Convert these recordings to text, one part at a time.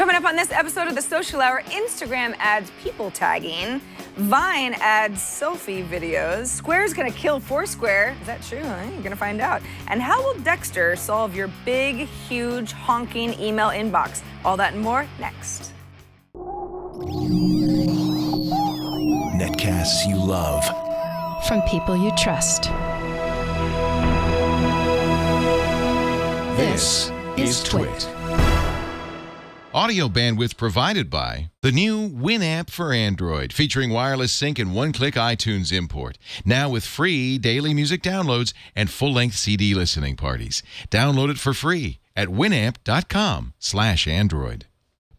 Coming up on this episode of The Social Hour, Instagram adds people tagging, Vine adds selfie videos, Square's gonna kill Foursquare. Is that true? You're gonna find out. And how will Dexter solve your big, huge, honking email inbox? All that and more next. Netcasts you love. From people you trust. This is Twit. Audio bandwidth provided by the new Winamp for Android, featuring wireless sync and one-click iTunes import. Now with free daily music downloads and full-length CD listening parties. Download it for free at winamp.com/Android.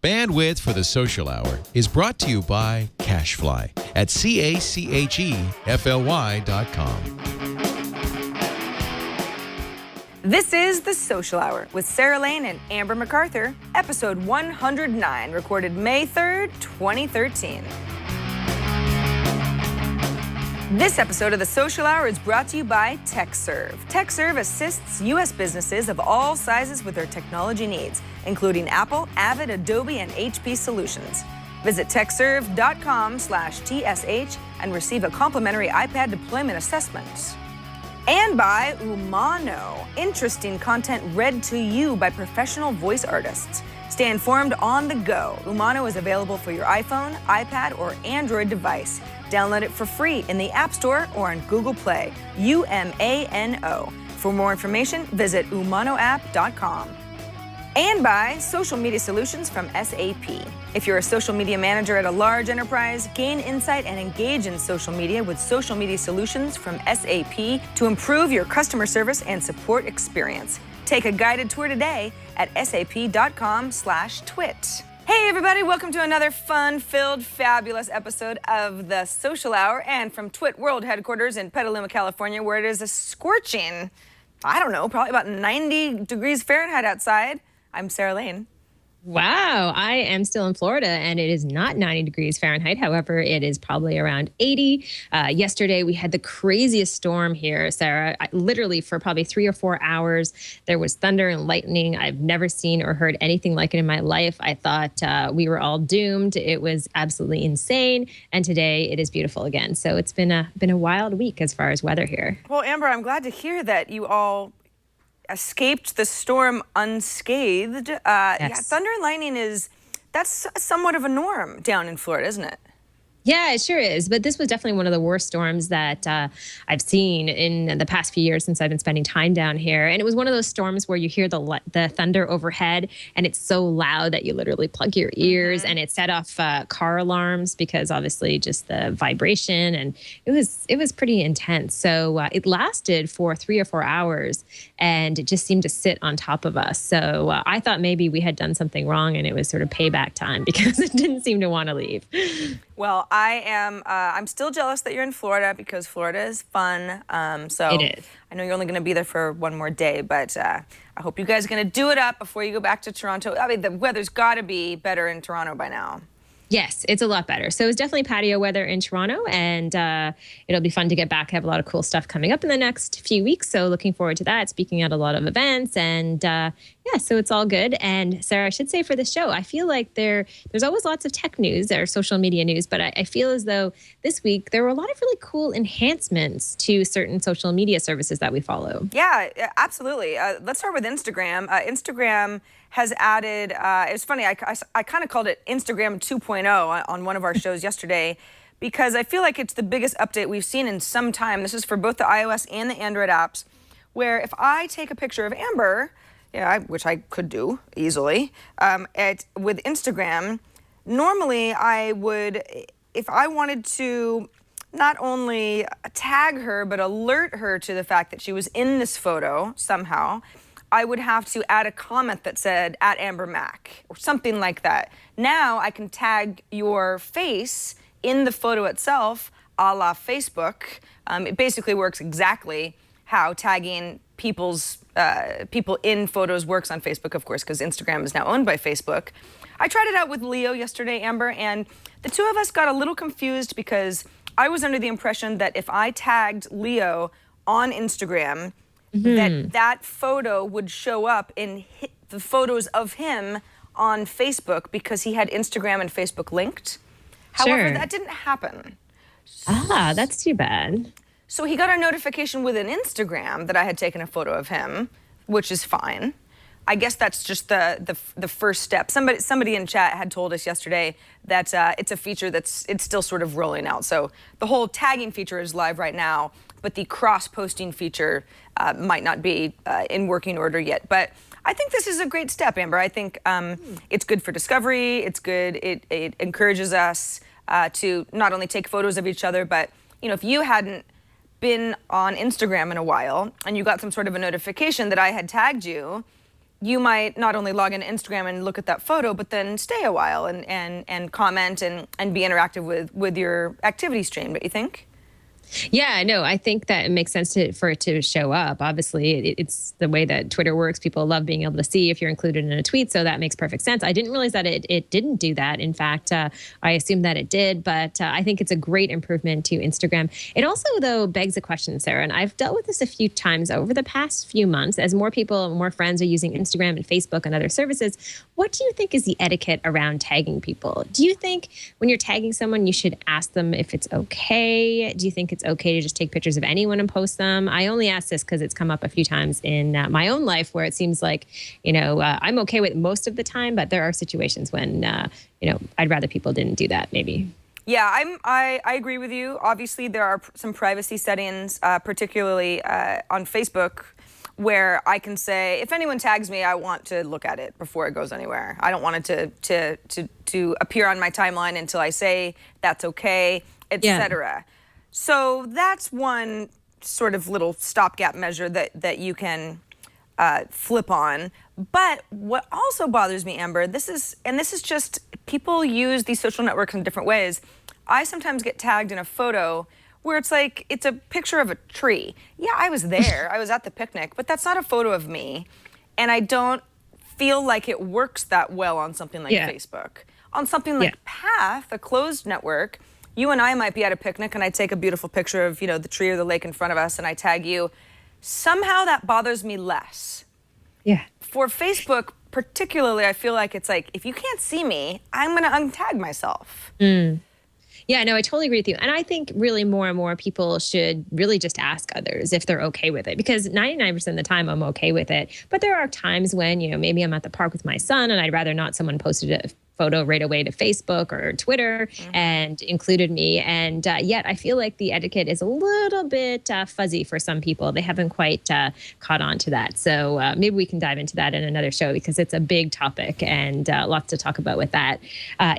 Bandwidth for the Social Hour is brought to you by Cashfly at CACHEFLY.com. This is The Social Hour with Sarah Lane and Amber MacArthur, episode 109, recorded May 3rd, 2013. This episode of The Social Hour is brought to you by TechServe. TechServe assists U.S. businesses of all sizes with their technology needs, including Apple, Avid, Adobe, and HP solutions. Visit techserve.com/TSH and receive a complimentary iPad deployment assessment. And by Umano, interesting content read to you by professional voice artists. Stay informed on the go. Umano is available for your iPhone, iPad, or Android device. Download it for free in the App Store or on Google Play. UMANO. For more information, visit umanoapp.com. And by social media solutions from SAP. If you're a social media manager at a large enterprise, gain insight and engage in social media with social media solutions from SAP to improve your customer service and support experience. Take a guided tour today at sap.com/twit. Hey everybody, welcome to another fun-filled, fabulous episode of The Social Hour, and from Twit World headquarters in Petaluma, California, where it is a scorching, I don't know, probably about 90 degrees Fahrenheit outside. I'm Sarah Lane. Wow, I am still in Florida and it is not 90 degrees Fahrenheit. However, it is probably around 80. Yesterday, we had the craziest storm here, Sarah. Literally for probably 3 or 4 hours, there was thunder and lightning. I've never seen or heard anything like it in my life. I thought we were all doomed. It was absolutely insane. And today it is beautiful again. So it's been a wild week as far as weather here. Well, Amber, I'm glad to hear that you all escaped the storm unscathed. Yes. Yeah, thunder and lightning that's somewhat of a norm down in Florida, isn't it? Yeah, it sure is. But this was definitely one of the worst storms that I've seen in the past few years since I've been spending time down here. And it was one of those storms where you hear the thunder overhead and it's so loud that you literally plug your ears, and it set off car alarms because obviously just the vibration, and it was pretty intense. So it lasted for 3 or 4 hours and it just seemed to sit on top of us. So I thought maybe we had done something wrong and it was sort of payback time because it didn't seem to want to leave. Well, I'm still jealous that you're in Florida because Florida is fun. So it is. I know you're only going to be there for one more day, but I hope you guys are going to do it up before you go back to Toronto. I mean, the weather's got to be better in Toronto by now. Yes, it's a lot better. So it's definitely patio weather in Toronto, and it'll be fun to get back. I have a lot of cool stuff coming up in the next few weeks, so looking forward to that. Speaking at a lot of events, and yeah, so it's all good. And Sarah, I should say for this show, I feel like there's always lots of tech news or social media news, but I feel as though this week there were a lot of really cool enhancements to certain social media services that we follow. Yeah, absolutely. Let's start with Instagram. Instagram has added, it was funny, I kind of called it Instagram 2.0 on one of our shows yesterday because I feel like it's the biggest update we've seen in some time. This is for both the iOS and the Android apps, where if I take a picture of Amber, which I could do easily, with Instagram, normally I would, if I wanted to not only tag her, but alert her to the fact that she was in this photo somehow, I would have to add a comment that said @AmberMac or something like that. Now I can tag your face in the photo itself, a la Facebook. It basically works exactly how tagging people in photos works on Facebook, of course, because Instagram is now owned by Facebook. I tried it out with Leo yesterday, Amber, and the two of us got a little confused because I was under the impression that if I tagged Leo on Instagram, that photo would show up in the photos of him on Facebook because he had Instagram and Facebook linked. However, Sure. that didn't happen. Ah, that's too bad. So he got a notification with an Instagram that I had taken a photo of him, which is fine. I guess that's just the first step. Somebody in chat had told us yesterday that it's a feature it's still sort of rolling out. So the whole tagging feature is live right now, but the cross-posting feature might not be in working order yet. But I think this is a great step, Amber. I think it's good for discovery. It's good. It encourages us to not only take photos of each other, but if you hadn't been on Instagram in a while and you got some sort of a notification that I had tagged you, you might not only log into Instagram and look at that photo, but then stay a while and comment and be interactive with your activity stream, don't you think? Yeah, no, I think that it makes sense for it to show up. Obviously, it's the way that Twitter works. People love being able to see if you're included in a tweet, so that makes perfect sense. I didn't realize that it didn't do that. In fact, I assumed that it did, but I think it's a great improvement to Instagram. It also, though, begs a question, Sarah, and I've dealt with this a few times over the past few months as more people, more friends are using Instagram and Facebook and other services. What do you think is the etiquette around tagging people? Do you think when you're tagging someone, you should ask them if it's okay? Do you think it's okay to just take pictures of anyone and post them? I only ask this because it's come up a few times in my own life where it seems like, I'm okay with most of the time, but there are situations when, I'd rather people didn't do that maybe. Yeah, I agree with you. Obviously, there are some privacy settings, particularly on Facebook, where I can say, if anyone tags me, I want to look at it before it goes anywhere. I don't want it to appear on my timeline until I say that's okay, etc. So that's one sort of little stopgap measure that you can flip on. But what also bothers me, Amber, this is just, people use these social networks in different ways. I sometimes get tagged in a photo where it's like, it's a picture of a tree. Yeah, I was there, I was at the picnic, but that's not a photo of me. And I don't feel like it works that well on something like Facebook. On something like Path, a closed network, you and I might be at a picnic and I take a beautiful picture of, the tree or the lake in front of us and I tag you. Somehow that bothers me less. Yeah. For Facebook particularly, I feel like it's like, if you can't see me, I'm gonna untag myself. Yeah, no, I totally agree with you. And I think really more and more people should really just ask others if they're okay with it, because 99% of the time I'm okay with it. But there are times when, maybe I'm at the park with my son and I'd rather not someone posted a photo right away to Facebook or Twitter and included me. And yet I feel like the etiquette is a little bit fuzzy for some people. They haven't quite caught on to that. So maybe we can dive into that in another show because it's a big topic and lots to talk about with that.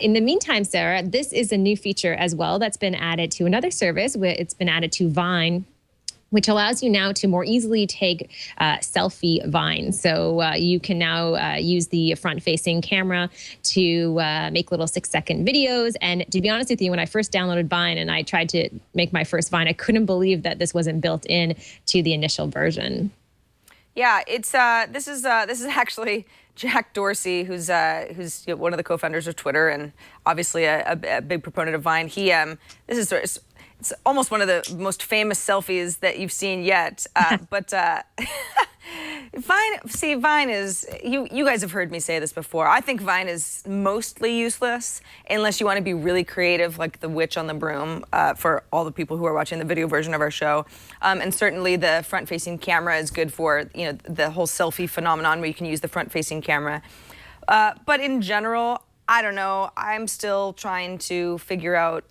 In the meantime, Sarah, this is a new feature as well that's been added to another service. It's been added to Vine, which allows you now to more easily take selfie Vines. So you can now use the front-facing camera to make little 6-second videos. And to be honest with you, when I first downloaded Vine and I tried to make my first Vine, I couldn't believe that this wasn't built in to the initial version. Yeah, it's this is actually Jack Dorsey, who's one of the co-founders of Twitter and obviously a big proponent of Vine. It's almost one of the most famous selfies that you've seen yet. But Vine is, you guys have heard me say this before. I think Vine is mostly useless unless you want to be really creative, like the witch on the broom, for all the people who are watching the video version of our show. And certainly the front-facing camera is good for, the whole selfie phenomenon where you can use the front-facing camera. But in general, I don't know. I'm still trying to figure out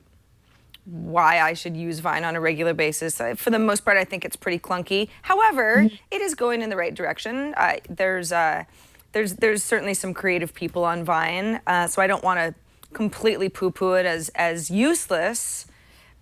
why I should use Vine on a regular basis. For the most part, I think it's pretty clunky. However, it is going in the right direction. There's certainly some creative people on Vine, so I don't want to completely poo-poo it as useless.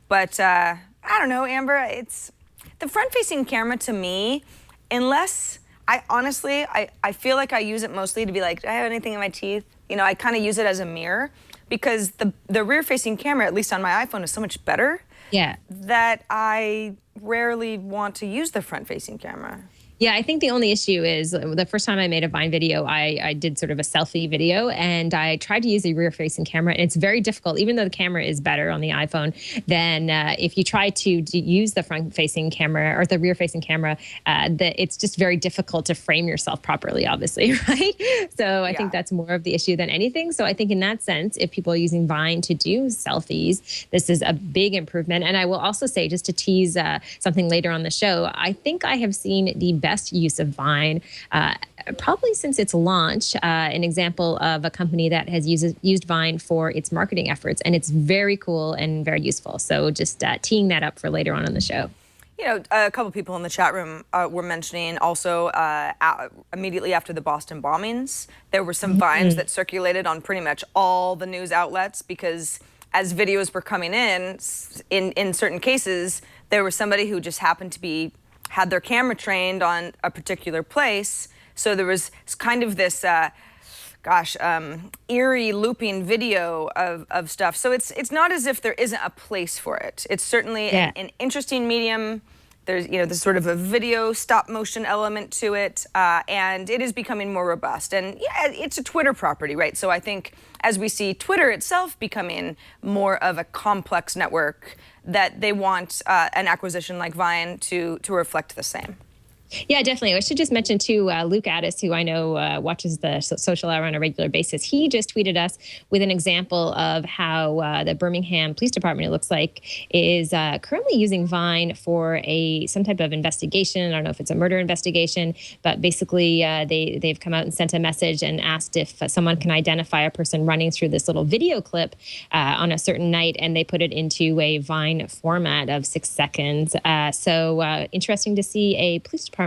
But I don't know, Amber. It's the front-facing camera to me, unless I feel like I use it mostly to be like, do I have anything in my teeth? I kind of use it as a mirror. Because the rear-facing camera, at least on my iPhone, is so much better that I rarely want to use the front-facing camera. Yeah, I think the only issue is the first time I made a Vine video, I did sort of a selfie video and I tried to use a rear facing camera. And it's very difficult, even though the camera is better on the iPhone, than if you try to use the front facing camera or the rear facing camera, it's just very difficult to frame yourself properly, obviously, right? So I think that's more of the issue than anything. So I think in that sense, if people are using Vine to do selfies, this is a big improvement. And I will also say, just to tease something later on the show, I think I have seen the best use of Vine probably since its launch, an example of a company that has used Vine for its marketing efforts, and it's very cool and very useful. So just teeing that up for later on in the show. You know, a couple people in the chat room were mentioning also immediately after the Boston bombings, there were some Vines that circulated on pretty much all the news outlets because as videos were coming in certain cases, there was somebody who just happened to had their camera trained on a particular place. So there was kind of this, eerie looping video of stuff. So it's not as if there isn't a place for it. It's certainly an interesting medium. There's sort of a video stop motion element to it, and it is becoming more robust. And yeah, it's a Twitter property, right? So I think as we see Twitter itself becoming more of a complex network, that they want an acquisition like Vine to reflect the same. Yeah, definitely. I should just mention too, Luke Addis, who I know watches the Social Hour on a regular basis. He just tweeted us with an example of how the Birmingham Police Department, it looks like, is currently using Vine for some type of investigation. I don't know if it's a murder investigation, but basically they've come out and sent a message and asked if someone can identify a person running through this little video clip on a certain night, and they put it into a Vine format of 6 seconds. So interesting to see a police department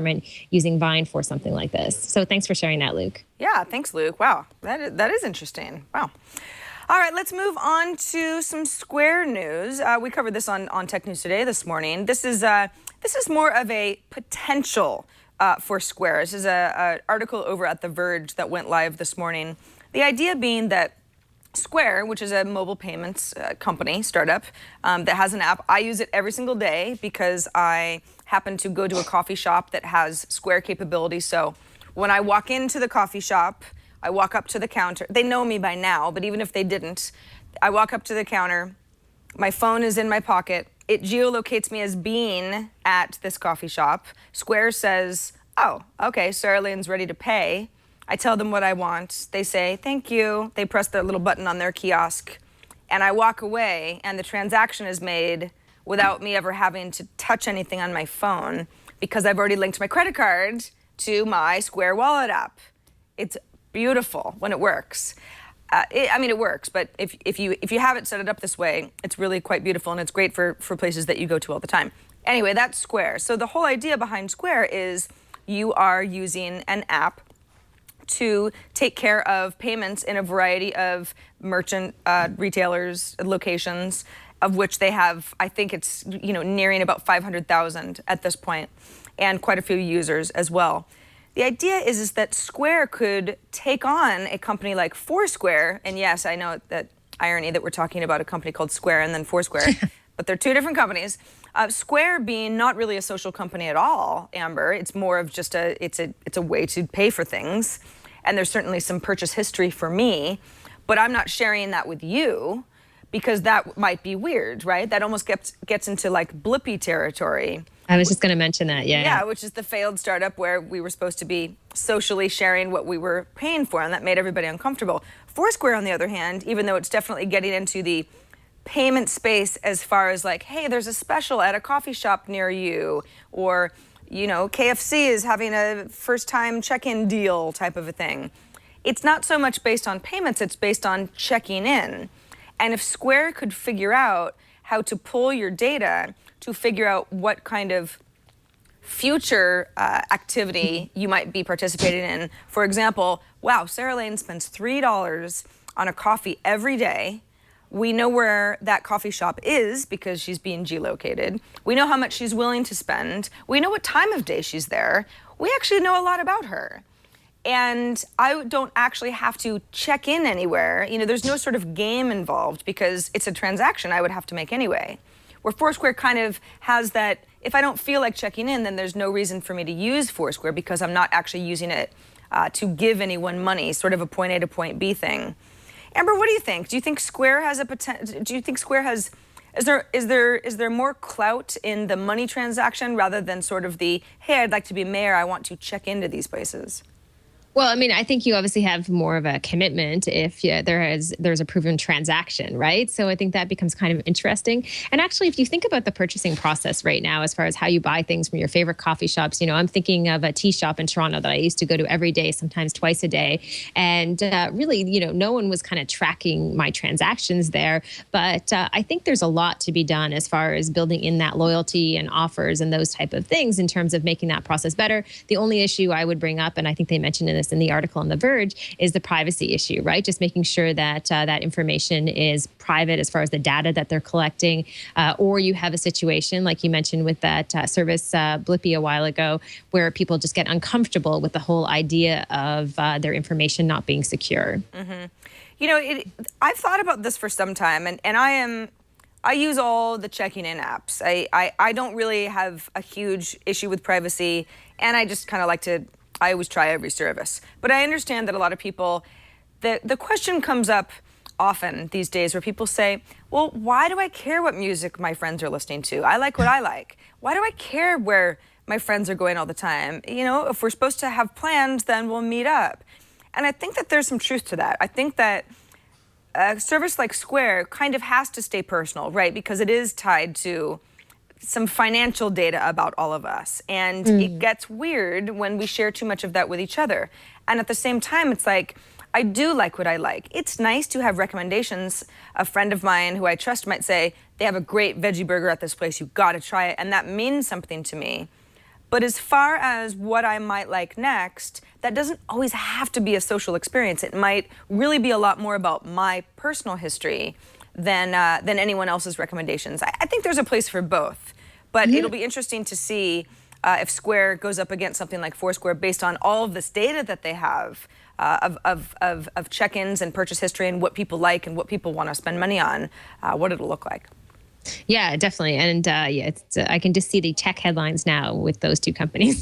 using Vine for something like this. So thanks for sharing that, Luke. Yeah, thanks, Luke. Wow, that is interesting. Wow. All right, let's move on to some Square news. We covered this on Tech News Today this morning. This is more of a potential for Square. This is an article over at The Verge that went live this morning. The idea being that Square, which is a mobile payments company, startup, that has an app. I use it every single day because I happen to go to a coffee shop that has Square capability. So when I walk into the coffee shop, I walk up to the counter. They know me by now, but even if they didn't, I walk up to the counter. My phone is in my pocket. It geolocates me as being at this coffee shop. Square says, oh, okay, Sarah Lane's ready to pay. I tell them what I want. They say, thank you. They press their little button on their kiosk. And I walk away, and the transaction is made without me ever having to touch anything on my phone because I've already linked my credit card to my Square Wallet app. It's beautiful when it works. It works, but if you have it set it up this way, it's really quite beautiful, and it's great for places that you go to all the time. Anyway, that's Square. So the whole idea behind Square is you are using an app to take care of payments in a variety of merchant retailers, locations, of which they have, I think it's nearing about 500,000 at this point, and quite a few users as well. The idea is that Square could take on a company like Foursquare, and yes, I know that irony that we're talking about a company called Square and then Foursquare, but they're two different companies. Square being not really a social company at all, Amber. It's more of just it's a way to pay for things, and there's certainly some purchase history for me, but I'm not sharing that with you, because that might be weird, right? That almost gets into like Blippy territory. I was just going to mention that, yeah. Yeah, which is the failed startup where we were supposed to be socially sharing what we were paying for, and that made everybody uncomfortable. Foursquare, on the other hand, even though it's definitely getting into the payment space as far as like, hey, there's a special at a coffee shop near you, or, KFC is having a first-time check-in deal type of a thing. It's not so much based on payments, it's based on checking in. And if Square could figure out how to pull your data to figure out what kind of future activity you might be participating in. For example, wow, Sarah Lane spends $3 on a coffee every day. We know where that coffee shop is because she's being geolocated. We know how much she's willing to spend. We know what time of day she's there. We actually know a lot about her. And I don't actually have to check in anywhere. There's no sort of game involved because it's a transaction I would have to make anyway. where Foursquare kind of has that, if I don't feel like checking in, then there's no reason for me to use Foursquare because I'm not actually using it to give anyone money, sort of a point A to point B thing. Amber, what do you think? Do you think Square has a potential? Do you think Square has? Is there more clout in the money transaction rather than sort of the, hey, I'd like to be mayor, I want to check into these places? Well, I mean, I think you obviously have more of a commitment if there's a proven transaction, right? So I think that becomes kind of interesting. And actually, if you think about the purchasing process right now, as far as how you buy things from your favorite coffee shops, I'm thinking of a tea shop in Toronto that I used to go to every day, sometimes twice a day. And really, no one was kind of tracking my transactions there. But I think there's a lot to be done as far as building in that loyalty and offers and those type of things in terms of making that process better. The only issue I would bring up, and I think they mentioned this in the article on The Verge, is the privacy issue, right? Just making sure that that information is private as far as the data that they're collecting, or you have a situation like you mentioned with that service Blippy a while ago, where people just get uncomfortable with the whole idea of their information not being secure. Mm-hmm. I've thought about this for some time, and I use all the checking in apps. I don't really have a huge issue with privacy, and I just kind of I always try every service. But I understand that a lot of people, the question comes up often these days where people say, well, why do I care what music my friends are listening to? I like what I like. Why do I care where my friends are going all the time? If we're supposed to have plans, then we'll meet up. And I think that there's some truth to that. I think that a service like Square kind of has to stay personal, right? Because it is tied to some financial data about all of us. And it gets weird when we share too much of that with each other. And at the same time, it's like, I do like what I like. It's nice to have recommendations. A friend of mine who I trust might say, they have a great veggie burger at this place, you gotta try it. And that means something to me. But as far as what I might like next, that doesn't always have to be a social experience. It might really be a lot more about my personal history than anyone else's recommendations. I think there's a place for both, but it'll be interesting to see if Square goes up against something like Foursquare based on all of this data that they have of check-ins and purchase history and what people like and what people want to spend money on, what it'll look like. Yeah, definitely. And I can just see the tech headlines now with those two companies.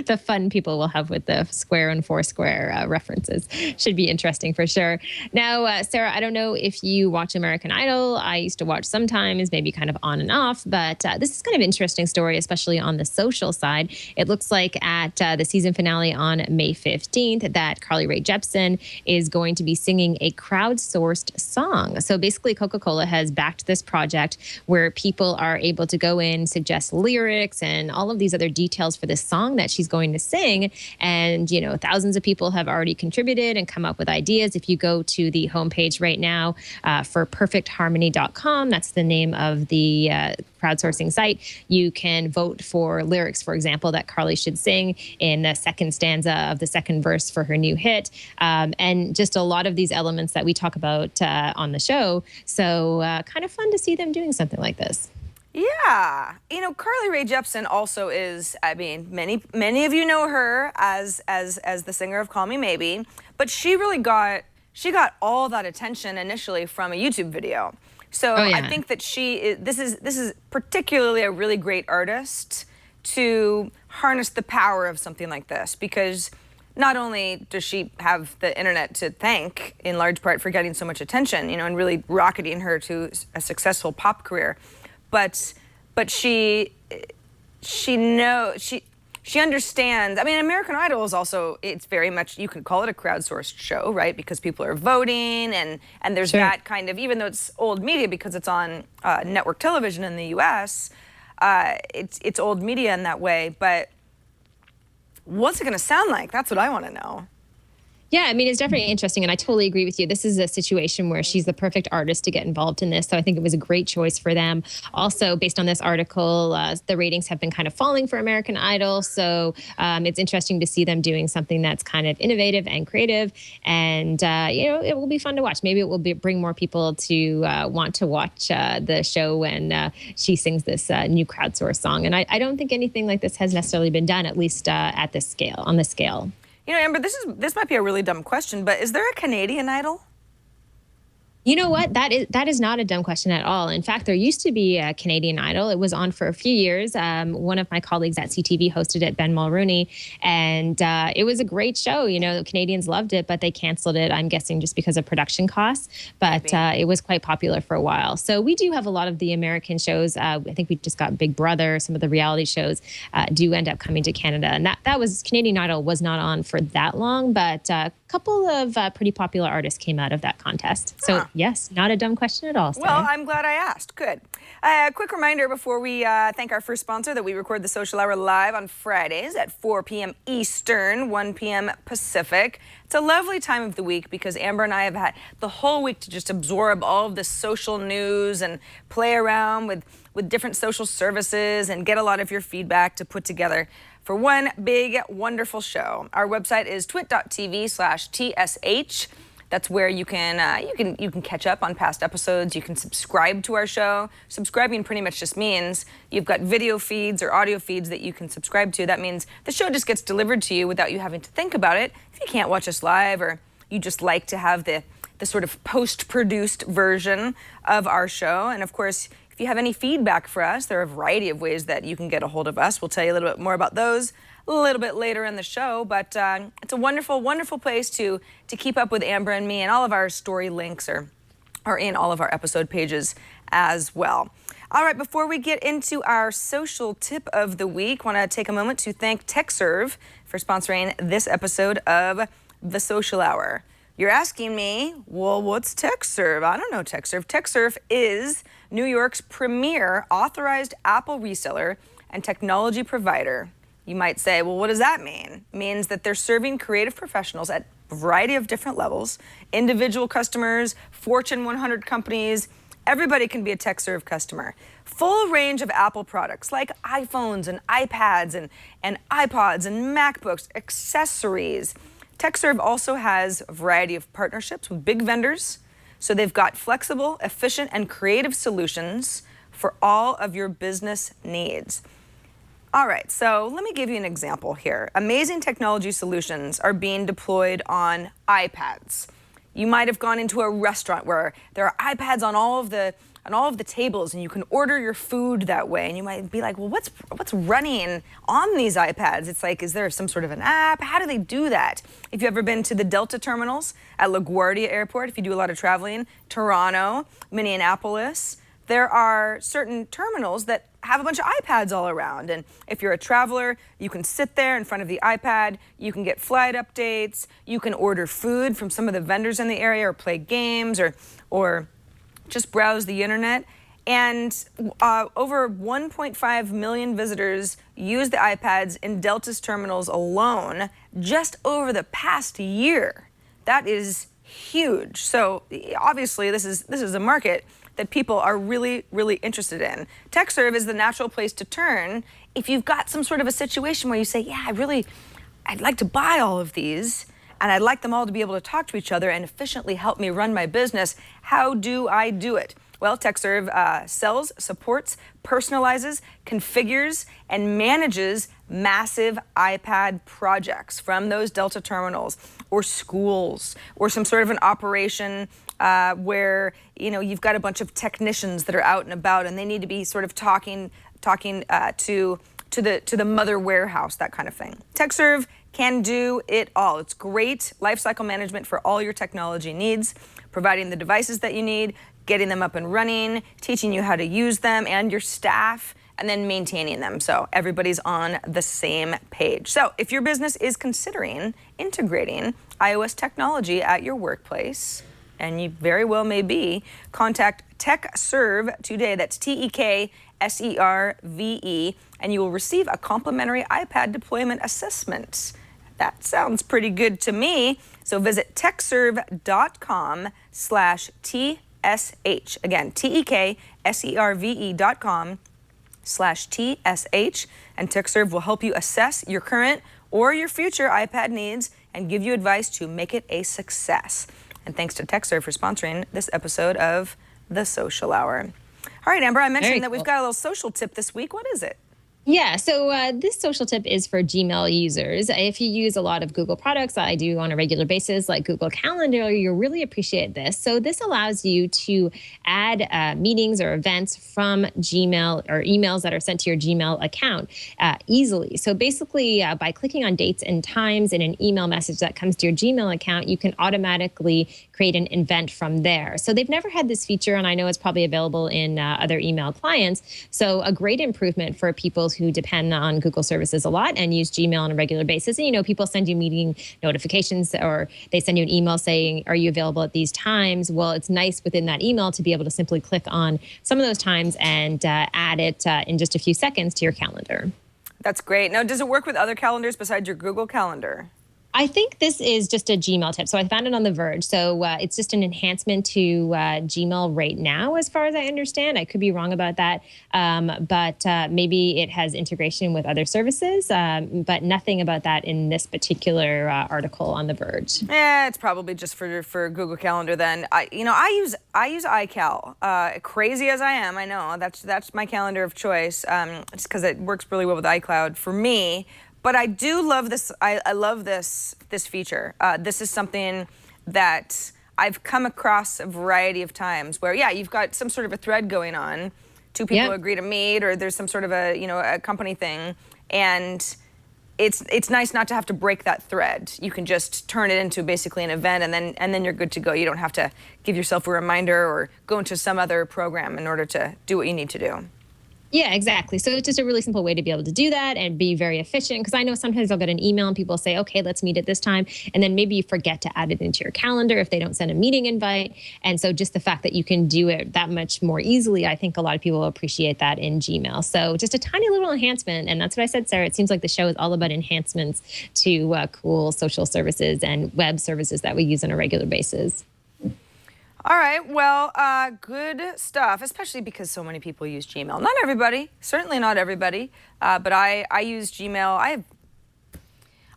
The fun people will have with the Square and Foursquare references. Should be interesting for sure. Now, Sarah, I don't know if you watch American Idol. I used to watch sometimes, maybe kind of on and off, but this is kind of an interesting story, especially on the social side. It looks like at the season finale on May 15th that Carly Rae Jepsen is going to be singing a crowdsourced song. So basically, Coca-Cola has backed this project where people are able to go in, suggest lyrics and all of these other details for this song that she's going to sing. And, thousands of people have already contributed and come up with ideas. If you go to the homepage right now for perfectharmony.com, that's the name of the crowdsourcing site, you can vote for lyrics, for example, that Carly should sing in the second stanza of the second verse for her new hit. And just a lot of these elements that we talk about on the show. So kind of fun to see them doing something like this. Yeah. Carly Rae Jepsen also is, many of you know her as the singer of Call Me Maybe, but she got all that attention initially from a YouTube video. So I think that this is particularly a really great artist to harness the power of something like this, because not only does she have the internet to thank in large part for getting so much attention, and really rocketing her to a successful pop career, but she understands. American Idol is also, it's very much, you could call it a crowdsourced show, right? Because people are voting and there's that kind of, even though it's old media because it's on network television in the US, it's old media in that way, but what's it gonna sound like? That's what I wanna know. Yeah, it's definitely interesting, and I totally agree with you. This is a situation where she's the perfect artist to get involved in this, so I think it was a great choice for them. Also, based on this article, the ratings have been kind of falling for American Idol, so it's interesting to see them doing something that's kind of innovative and creative, and it will be fun to watch. Maybe it will bring more people to want to watch the show when she sings this new crowdsourced song. And I don't think anything like this has necessarily been done, at least at this scale, on this scale. Amber, this might be a really dumb question, but is there a Canadian Idol? You know what? That is not a dumb question at all. In fact, there used to be a Canadian Idol. It was on for a few years. One of my colleagues at CTV hosted it, Ben Mulrooney, and it was a great show. You know, Canadians loved it, but they canceled it, I'm guessing, just because of production costs. But it was quite popular for a while. So we do have a lot of the American shows. I think we just got Big Brother. Some of the reality shows do end up coming to Canada. And that was, Canadian Idol was not on for that long, but a couple of pretty popular artists came out of that contest. So yes, not a dumb question at all, Sarah. Well, I'm glad I asked. Good. A quick reminder before we thank our first sponsor that we record the Social Hour live on Fridays at 4 p.m. Eastern, 1 p.m. Pacific. It's a lovely time of the week because Amber and I have had the whole week to just absorb all of the social news and play around with different social services and get a lot of your feedback to put together for one big, wonderful show. Our website is twit.tv/TSH. That's where you can catch up on past episodes. You can subscribe to our show. Subscribing pretty much just means you've got video feeds or audio feeds that you can subscribe to. That means the show just gets delivered to you without you having to think about it. If you can't watch us live or you just like to have the sort of post-produced version of our show. And of course, if you have any feedback for us, there are a variety of ways that you can get a hold of us. We'll tell you a little bit more about those a little bit later in the show, but it's a wonderful, wonderful place to keep up with Amber and me, and all of our story links are in all of our episode pages as well. All right, before we get into our social tip of the week, I want to take a moment to thank TechServe for sponsoring this episode of The Social Hour. You're asking me, well, what's TechServe? I don't know TechServe. TechServe is New York's premier authorized Apple reseller and technology provider. You might say, well, what does that mean? It means that they're serving creative professionals at a variety of different levels, individual customers, Fortune 100 companies. Everybody can be a TechServe customer. Full range of Apple products like iPhones and iPads and iPods and MacBooks, accessories. TechServe also has a variety of partnerships with big vendors. So they've got flexible, efficient, and creative solutions for all of your business needs. All right, so let me give you an example here. Amazing technology solutions are being deployed on iPads. You might have gone into a restaurant where there are iPads on all of the tables, and you can order your food that way. And you might be like, well, what's running on these iPads? It's like, is there some sort of an app? How do they do that? If you've ever been to the Delta terminals at LaGuardia Airport, if you do a lot of traveling, Toronto, Minneapolis, there are certain terminals that have a bunch of iPads all around. And if you're a traveler, you can sit there in front of the iPad, you can get flight updates, you can order food from some of the vendors in the area or play games or just browse the internet. And over 1.5 million visitors use the iPads in Delta's terminals alone just over the past year. That is huge. So obviously this is a market that people are really, really interested in. TechServe is the natural place to turn if you've got some sort of a situation where you say, yeah, I'd like to buy all of these, and I'd like them all to be able to talk to each other and efficiently help me run my business. How do I do it? Well, TechServe sells, supports, personalizes, configures, and manages massive iPad projects from those Delta terminals or schools or some sort of an operation where you've got a bunch of technicians that are out and about and they need to be sort of talking to the mother warehouse, that kind of thing. TechServe can do it all. It's great lifecycle management for all your technology needs, providing the devices that you need, getting them up and running, teaching you how to use them and your staff, and then maintaining them so everybody's on the same page. So if your business is considering integrating iOS technology at your workplace, and you very well may be, contact TechServe today. That's TEKSERVE, and you will receive a complimentary iPad deployment assessment. That sounds pretty good to me. So visit techserve.com/TSH. Again, TEKSERVE.com/TSH, and TechServe will help you assess your current or your future iPad needs and give you advice to make it a success. And thanks to TechServe for sponsoring this episode of The Social Hour. All right, Amber, I mentioned that we've got a little social tip this week. What is it? Yeah, so this social tip is for Gmail users. If you use a lot of Google products, I do on a regular basis, like Google Calendar, you'll really appreciate this. So this allows you to add meetings or events from Gmail or emails that are sent to your Gmail account easily. So basically, by clicking on dates and times in an email message that comes to your Gmail account, you can automatically create an event from there. So they've never had this feature, and I know it's probably available in other email clients. So a great improvement for people who depend on Google services a lot and use Gmail on a regular basis. And, people send you meeting notifications or they send you an email saying, are you available at these times? Well, it's nice within that email to be able to simply click on some of those times and add it in just a few seconds to your calendar. That's great. Now, does it work with other calendars besides your Google Calendar? I think this is just a Gmail tip. So I found it on The Verge. So it's just an enhancement to Gmail right now, as far as I understand. I could be wrong about that. But maybe it has integration with other services, but nothing about that in this particular article on The Verge. Yeah, it's probably just for Google Calendar then. I use iCal. Crazy as I am, I know that's my calendar of choice. Just because it works really well with iCloud for me. But I do love this. I love this feature. This is something that I've come across a variety of times where, yeah, you've got some sort of a thread going on. Two people agree to meet, or there's some sort of a company thing, and it's nice not to have to break that thread. You can just turn it into basically an event, and then you're good to go. You don't have to give yourself a reminder or go into some other program in order to do what you need to do. Yeah, exactly. So it's just a really simple way to be able to do that and be very efficient. Because I know sometimes I'll get an email and people say, okay, let's meet at this time. And then maybe you forget to add it into your calendar if they don't send a meeting invite. And so just the fact that you can do it that much more easily, I think a lot of people will appreciate that in Gmail. So just a tiny little enhancement. And that's what I said, Sarah. It seems like the show is all about enhancements to cool social services and web services that we use on a regular basis. All right, well, good stuff, especially because so many people use Gmail. Not everybody, certainly not everybody, but I use Gmail. I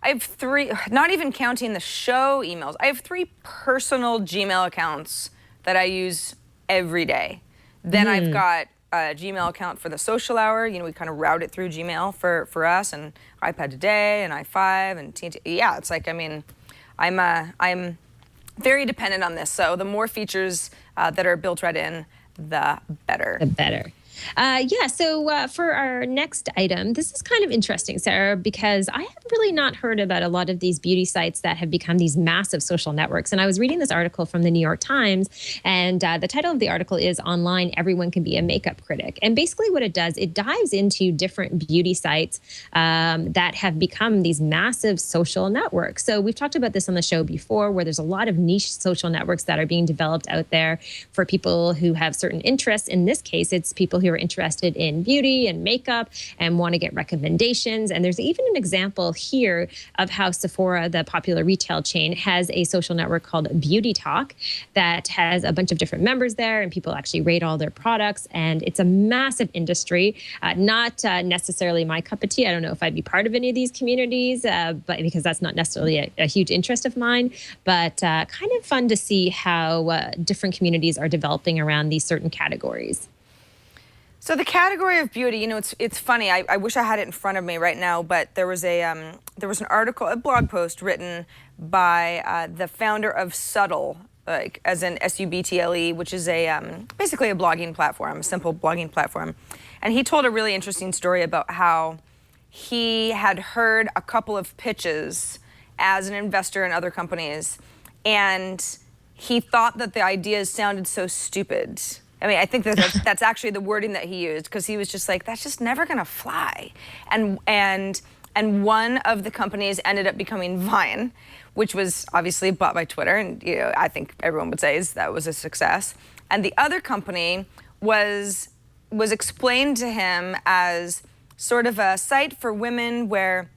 have three, not even counting the show emails, I have 3 personal Gmail accounts that I use every day. Then I've got a Gmail account for the social hour. We kind of route it through Gmail for us, and iPad Today, and i5, and TNT. Yeah, it's like, I'm very dependent on this. So the more features that are built right in, the better. The better. So for our next item, this is kind of interesting, Sarah, because I have really not heard about a lot of these beauty sites that have become these massive social networks. And I was reading this article from the New York Times, and the title of the article is Online, Everyone Can Be a Makeup Critic. And basically what it does, it dives into different beauty sites that have become these massive social networks. So we've talked about this on the show before, where there's a lot of niche social networks that are being developed out there for people who have certain interests. In this case, it's people who are interested in beauty and makeup and want to get recommendations. And there's even an example here of how Sephora, the popular retail chain, has a social network called Beauty Talk that has a bunch of different members there, and people actually rate all their products. And it's a massive industry, not necessarily my cup of tea. I don't know if I'd be part of any of these communities, but because that's not necessarily a huge interest of mine, but kind of fun to see how different communities are developing around these certain categories. So the category of beauty, it's funny. I wish I had it in front of me right now, but there was an article, a blog post written by the founder of Subtle, like as in Subtle, which is basically a blogging platform, a simple blogging platform, and he told a really interesting story about how he had heard a couple of pitches as an investor in other companies, and he thought that the ideas sounded so stupid. I think that's actually the wording that he used, because he was just like, that's just never gonna fly. And one of the companies ended up becoming Vine, which was obviously bought by Twitter, and I think everyone would say that was a success. And the other company was explained to him as sort of a site for women where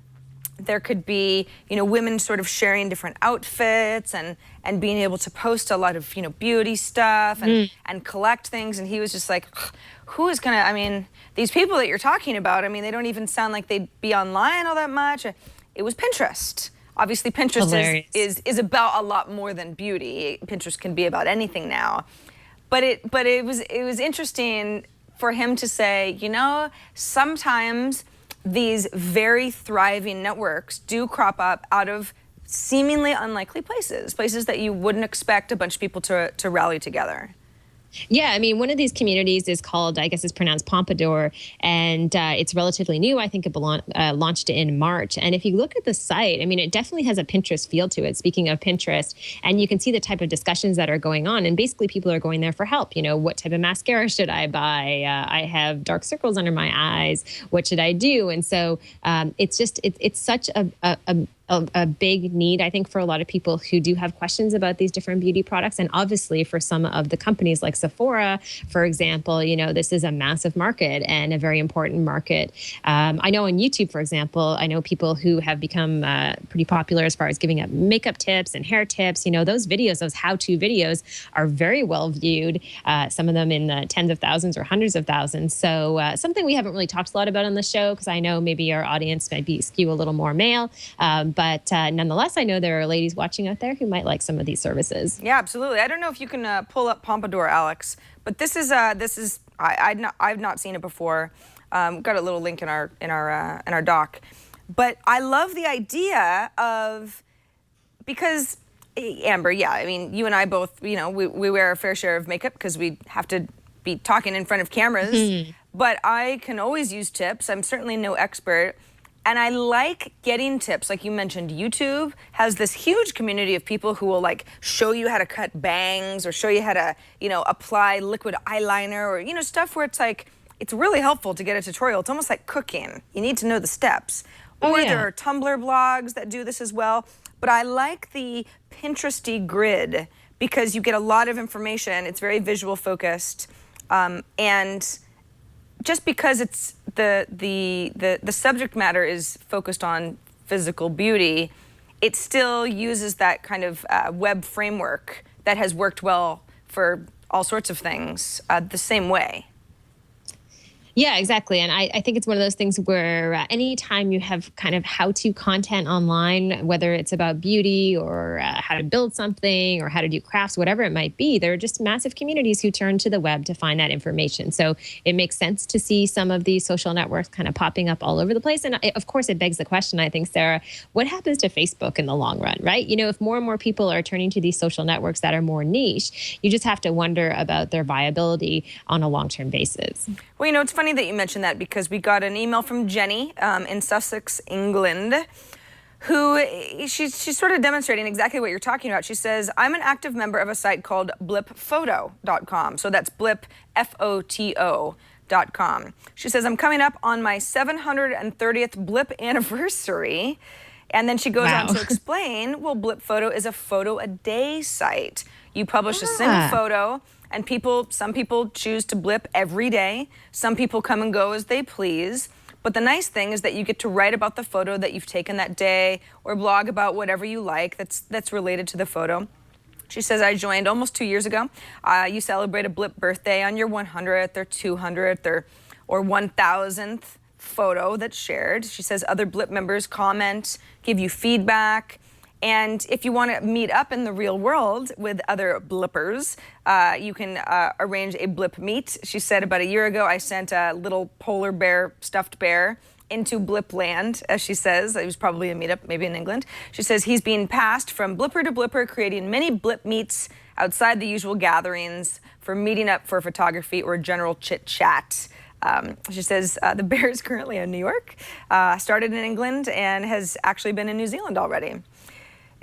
there could be, women sort of sharing different outfits and being able to post a lot of, beauty stuff and collect things. And he was just like, who is gonna, these people that you're talking about, they don't even sound like they'd be online all that much. It was Pinterest. Obviously, Pinterest is about a lot more than beauty. Pinterest can be about anything now. But it was interesting for him to say, sometimes these very thriving networks do crop up out of seemingly unlikely places that you wouldn't expect a bunch of people to rally together. Yeah, I mean, one of these communities is called, I guess it's pronounced Pompadour, and it's relatively new. I think it launched in March. And if you look at the site, I mean, it definitely has a Pinterest feel to it, speaking of Pinterest, and you can see the type of discussions that are going on. And basically, people are going there for help. You know, what type of mascara should I buy? I have dark circles under my eyes. What should I do? And so it's such a big need, I think, for a lot of people who do have questions about these different beauty products. And obviously for some of the companies like Sephora, for example, you know, this is a massive market and a very important market. I know on YouTube, for example, I know people who have become pretty popular as far as giving up makeup tips and hair tips. You know, those videos, those how-to videos are very well viewed, some of them in the tens of thousands or hundreds of thousands. So something we haven't really talked a lot about on the show, because I know maybe our audience might be skew a little more male. But nonetheless, I know there are ladies watching out there who might like some of these services. Yeah, absolutely. I don't know if you can pull up Pompadour, Alex, but this is I've not seen it before. We've got a little link in our doc, but I love the idea of, because Amber, yeah, I mean, you and I both, you know, we wear a fair share of makeup because we have to be talking in front of cameras. But I can always use tips. I'm certainly no expert. And I like getting tips. Like you mentioned, YouTube has this huge community of people who will like show you how to cut bangs or show you how to, you know, apply liquid eyeliner or, you know, stuff where it's like, it's really helpful to get a tutorial. It's almost like cooking. You need to know the steps. Or there are Tumblr blogs that do this as well. But I like the Pinteresty grid because you get a lot of information. It's very visual focused. And just because it's the subject matter is focused on physical beauty, it still uses that kind of web framework that has worked well for all sorts of things the same way. Yeah, exactly. And I think it's one of those things where anytime you have kind of how-to content online, whether it's about beauty or how to build something or how to do crafts, whatever it might be, there are just massive communities who turn to the web to find that information. So it makes sense to see some of these social networks kind of popping up all over the place. And of course, it begs the question, I think, Sarah, what happens to Facebook in the long run, right? You know, if more and more people are turning to these social networks that are more niche, you just have to wonder about their viability on a long-term basis. Well, you know, it's funny that you mentioned that because we got an email from Jenny in Sussex, England, who she's sort of demonstrating exactly what you're talking about. She says, I'm an active member of a site called blipphoto.com. So that's blip, F-O-T-O.com. She says, I'm coming up on my 730th Blip anniversary. And then she goes on to explain, well, Blip Photo is a photo a day site. You publish a single photo, and some people choose to blip every day. Some people come and go as they please. But the nice thing is that you get to write about the photo that you've taken that day or blog about whatever you like that's related to the photo. She says, I joined almost 2 years ago. You celebrate a Blip birthday on your 100th or 200th or 1000th photo that's shared. She says other Blip members comment, give you feedback. And if you want to meet up in the real world with other Blippers, you can arrange a Blip meet. She said about a year ago, I sent a little polar bear, stuffed bear, into Blip land, as she says. It was probably a meetup, maybe in England. She says he's being passed from Blipper to Blipper, creating many Blip meets outside the usual gatherings for meeting up for photography or general chit-chat. She says the bear is currently in New York, started in England, and has actually been in New Zealand already.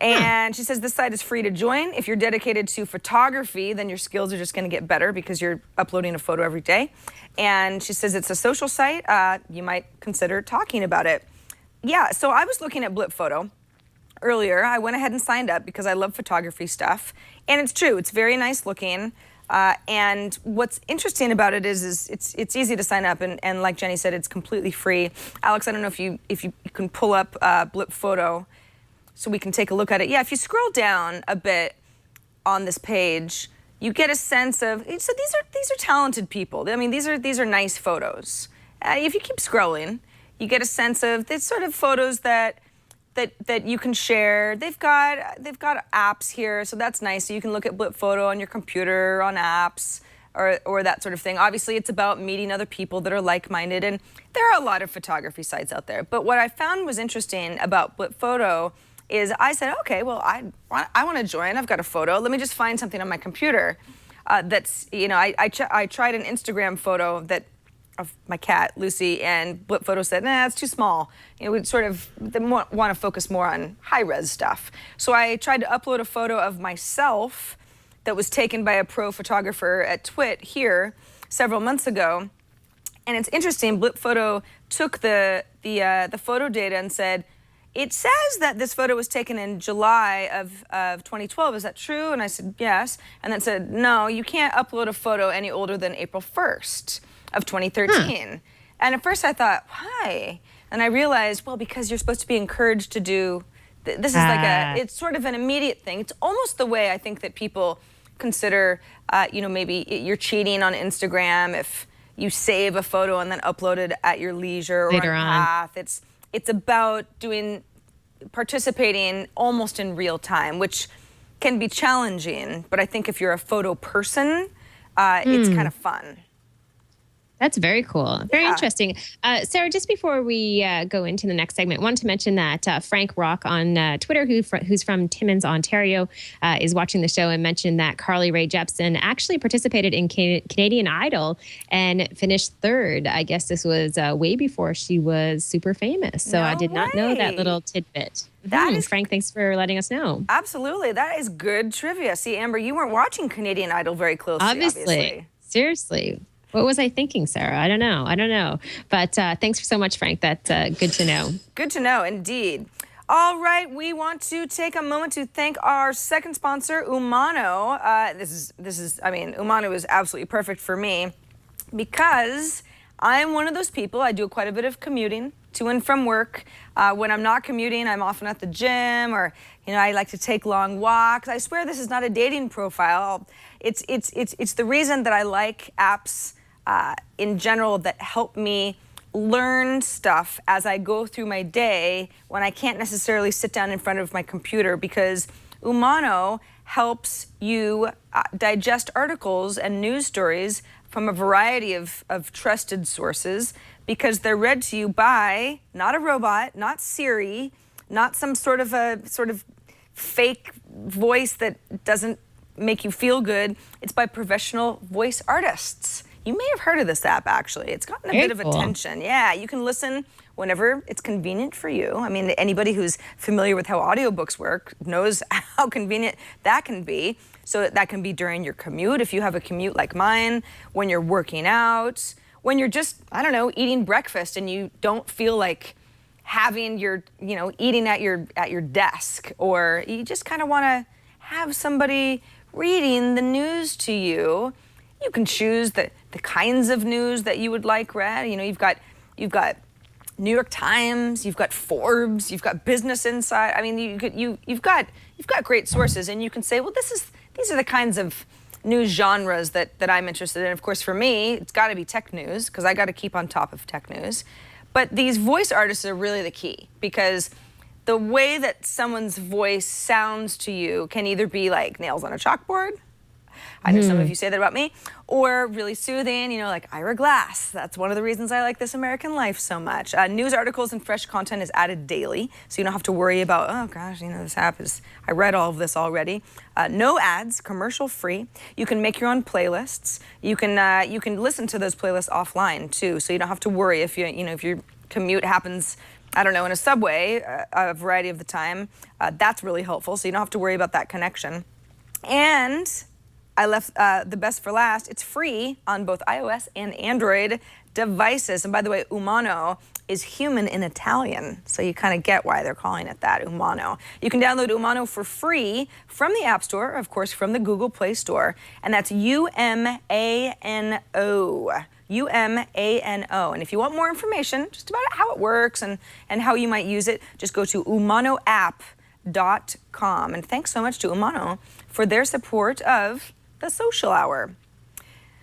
And she says this site is free to join. If you're dedicated to photography, then your skills are just going to get better because you're uploading a photo every day. And she says it's a social site. You might consider talking about it. Yeah, so I was looking at Blip Photo earlier. I went ahead and signed up because I love photography stuff. And it's true, it's very nice looking. And what's interesting about it is it's easy to sign up. And like Jenny said, it's completely free. Alex, I don't know if you can pull up Blip Photo so we can take a look at it. Yeah, if you scroll down a bit on this page, you get a sense of, so these are talented people. I mean, these are nice photos. If you keep scrolling, you get a sense of the sort of photos that you can share. They've got apps here, so that's nice. So you can look at Blip Photo on your computer, on apps, or that sort of thing. Obviously, it's about meeting other people that are like-minded, and there are a lot of photography sites out there. But what I found was interesting about Blip Photo is I said, okay, well, I want to join. I've got a photo. Let me just find something on my computer that's, I tried an Instagram photo of my cat, Lucy, and Blip Photo said, nah, it's too small. We sort of want to focus more on high-res stuff. So I tried to upload a photo of myself that was taken by a pro photographer at Twit here several months ago. And it's interesting, Blip Photo took the photo data and said, it says that this photo was taken in July of 2012. Is that true? And I said, yes. And then said, no, you can't upload a photo any older than April 1st of 2013. And at first I thought, why? And I realized, well, because you're supposed to be encouraged to do, this is like it's sort of an immediate thing. It's almost the way I think that people consider, maybe you're cheating on Instagram if you save a photo and then upload it at your leisure or Later on on. Path. It's about participating almost in real time, which can be challenging. But I think if you're a photo person, it's kind of fun. That's very cool. Very interesting. Sarah, just before we go into the next segment, I wanted to mention that Frank Rock on Twitter, who's from Timmins, Ontario, is watching the show and mentioned that Carly Rae Jepsen actually participated in Canadian Idol and finished third. I guess this was way before she was super famous. So I did not know that little tidbit. That is, Frank, thanks for letting us know. Absolutely. That is good trivia. See, Amber, you weren't watching Canadian Idol very closely, obviously. Seriously. What was I thinking, Sarah? I don't know. But thanks so much, Frank. That's good to know. Good to know, indeed. All right, we want to take a moment to thank our second sponsor, Umano. Umano is absolutely perfect for me because I'm one of those people, I do quite a bit of commuting to and from work. When I'm not commuting, I'm often at the gym or, I like to take long walks. I swear this is not a dating profile. It's the reason that I like apps in general that help me learn stuff as I go through my day when I can't necessarily sit down in front of my computer, because Umano helps you digest articles and news stories from a variety of trusted sources, because they're read to you by not a robot, not Siri, not some sort of fake voice that doesn't make you feel good. It's by professional voice artists. You may have heard of this app, actually. It's gotten a bit of attention. Yeah, you can listen whenever it's convenient for you. I mean, anybody who's familiar with how audiobooks work knows how convenient that can be. So that can be during your commute, if you have a commute like mine, when you're working out, when you're just, eating breakfast and you don't feel like having your, eating at your desk, or you just kind of want to have somebody reading the news to you. You can choose the kinds of news that you would like read. You've got New York Times, you've got Forbes, you've got Business Insight. I mean, you've got great sources, and you can say, well, these are the kinds of news genres that I'm interested in. Of course, for me, it's got to be tech news, because I got to keep on top of tech news. But these voice artists are really the key, because the way that someone's voice sounds to you can either be like nails on a chalkboard. I know some of you say that about me, or really soothing, like Ira Glass. That's one of the reasons I like This American Life so much. News articles and fresh content is added daily, so you don't have to worry about, oh gosh, this app I read all of this already. No ads, commercial free. You can make your own playlists. You can listen to those playlists offline too, so you don't have to worry if if your commute happens, in a subway a variety of the time. That's really helpful, so you don't have to worry about that connection. And I left the best for last. It's free on both iOS and Android devices. And by the way, Umano is human in Italian, so you kind of get why they're calling it that, Umano. You can download Umano for free from the App Store, of course, from the Google Play Store, and that's Umano. Umano. And if you want more information just about how it works and how you might use it, just go to umanoapp.com. And thanks so much to Umano for their support of the Social Hour.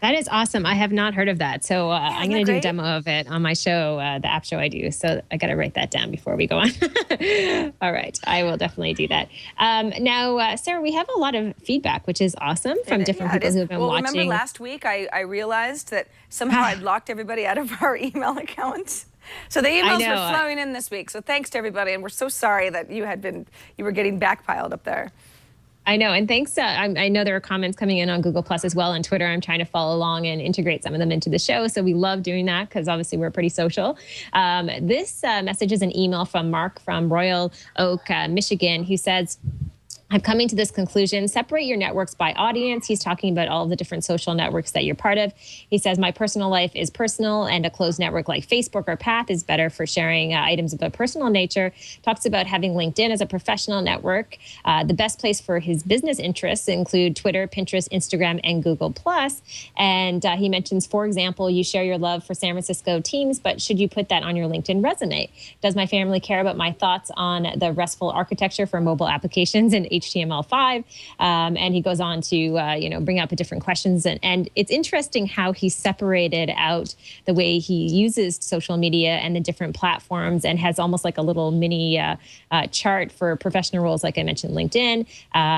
That is awesome. I have not heard of that. So I'm going to do a great? demo of it on my show, the app show I do. So I got to write that down before we go on. All right. I will definitely do that. Now, Sarah, we have a lot of feedback, which is awesome from different it people is. who have been Well, watching. remember last week I realized that somehow I'd locked everybody out of our email accounts. So the emails were flowing in this week. So thanks to everybody. And we're so sorry that you were getting backpiled up there. I know. And thanks. I know there are comments coming in on Google Plus as well, and Twitter. I'm trying to follow along and integrate some of them into the show. So we love doing that because obviously we're pretty social. This message is an email from Mark from Royal Oak, Michigan, who says, I'm coming to this conclusion. Separate your networks by audience. He's talking about all the different social networks that you're part of. He says, my personal life is personal, and a closed network like Facebook or Path is better for sharing items of a personal nature. Talks about having LinkedIn as a professional network. The best place for his business interests include Twitter, Pinterest, Instagram, and Google+. And he mentions, for example, you share your love for San Francisco teams, but should you put that on your LinkedIn resume? Does my family care about my thoughts on the RESTful architecture for mobile applications and HTML5, and he goes on to bring up different questions, and it's interesting how he separated out the way he uses social media and the different platforms, and has almost like a little mini chart for professional roles, like I mentioned, LinkedIn,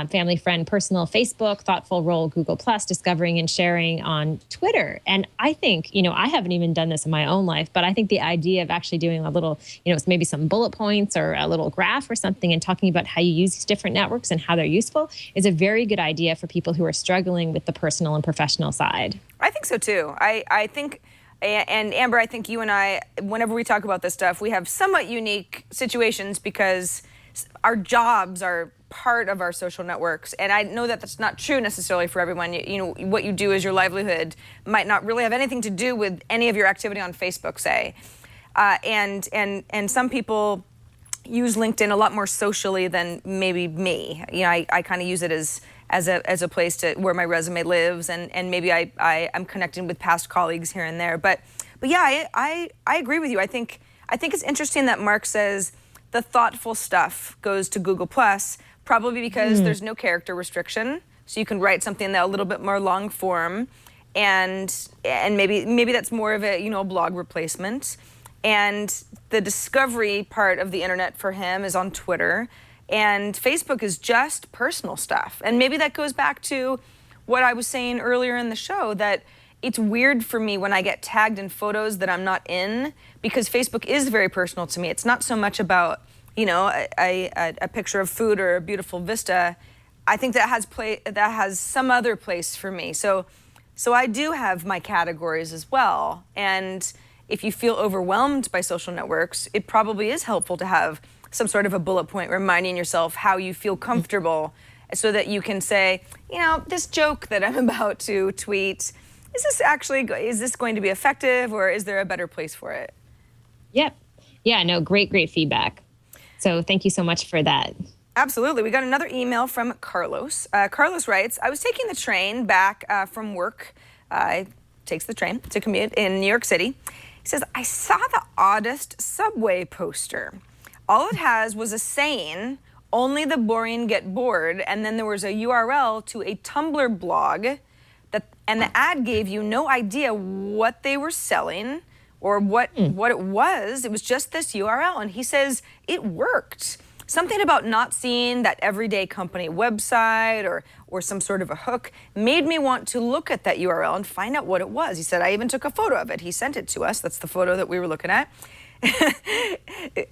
family, friend, personal, Facebook, thoughtful role, Google+, discovering and sharing on Twitter. And I think, I haven't even done this in my own life, but I think the idea of actually doing a little, maybe some bullet points or a little graph or something, and talking about how you use these different networks and how they're useful is a very good idea for people who are struggling with the personal and professional side. I think so too. I think, and Amber, I think you and I, whenever we talk about this stuff, we have somewhat unique situations because our jobs are part of our social networks. And I know that that's not true necessarily for everyone. What you do as your livelihood might not really have anything to do with any of your activity on Facebook, say. And some people use LinkedIn a lot more socially than maybe me. I kind of use it as a place where my resume lives, and maybe I'm connecting with past colleagues here and there. But yeah, I agree with you. I think it's interesting that Mark says the thoughtful stuff goes to Google+, probably because there's no character restriction, so you can write something that a little bit more long form, and maybe that's more of a blog replacement. And the discovery part of the internet for him is on Twitter, and Facebook is just personal stuff. And maybe that goes back to what I was saying earlier in the show, that it's weird for me when I get tagged in photos that I'm not in, because Facebook is very personal to me. It's not so much about, a picture of food or a beautiful vista. I think that has some other place for me. So I do have my categories as well. And if you feel overwhelmed by social networks, it probably is helpful to have some sort of a bullet point reminding yourself how you feel comfortable, so that you can say, this joke that I'm about to tweet, is this going to be effective, or is there a better place for it? Yep. Yeah, no, great feedback. So thank you so much for that. Absolutely. We got another email from Carlos. Carlos writes, I was taking the train back from work. Takes the train to commute in New York City. He says, I saw the oddest subway poster. All it has was a saying, only the boring get bored, and then there was a URL to a Tumblr blog, and the ad gave you no idea what they were selling or what it was. It was just this URL, and he says it worked. Something about not seeing that everyday company website or some sort of a hook made me want to look at that URL and find out what it was. He said, I even took a photo of it. He sent it to us. That's the photo that we were looking at.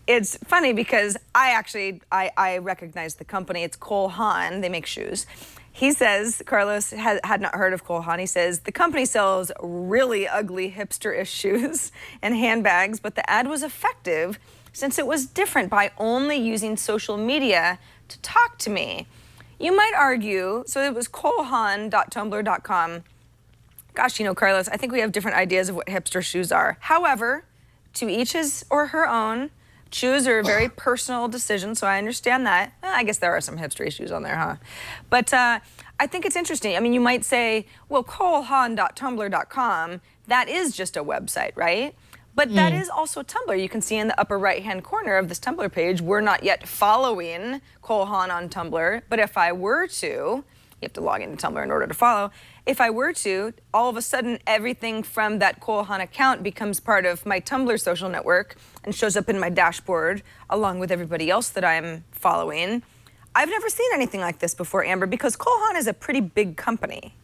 It's funny because I recognize the company. It's Haan. They make shoes. He says, Carlos had not heard of Haan. He says, the company sells really ugly hipster-ish shoes and handbags, but the ad was effective since it was different by only using social media to talk to me. You might argue, so it was colehan.tumblr.com. Gosh, Carlos, I think we have different ideas of what hipster shoes are. However, to each his or her own. Shoes are a very personal decision, so I understand that. I guess there are some hipster shoes on there, huh? But I think it's interesting. I mean, you might say, well, colehan.tumblr.com, that is just a website, right? But that is also Tumblr. You can see in the upper right-hand corner of this Tumblr page, we're not yet following Cole Haan on Tumblr, but if I were to, You have to log into Tumblr in order to follow. If I were to, all of a sudden, everything from that Haan account becomes part of my Tumblr social network and shows up in my dashboard along with everybody else that I'm following. I've never seen anything like this before, Amber, because Haan is a pretty big company.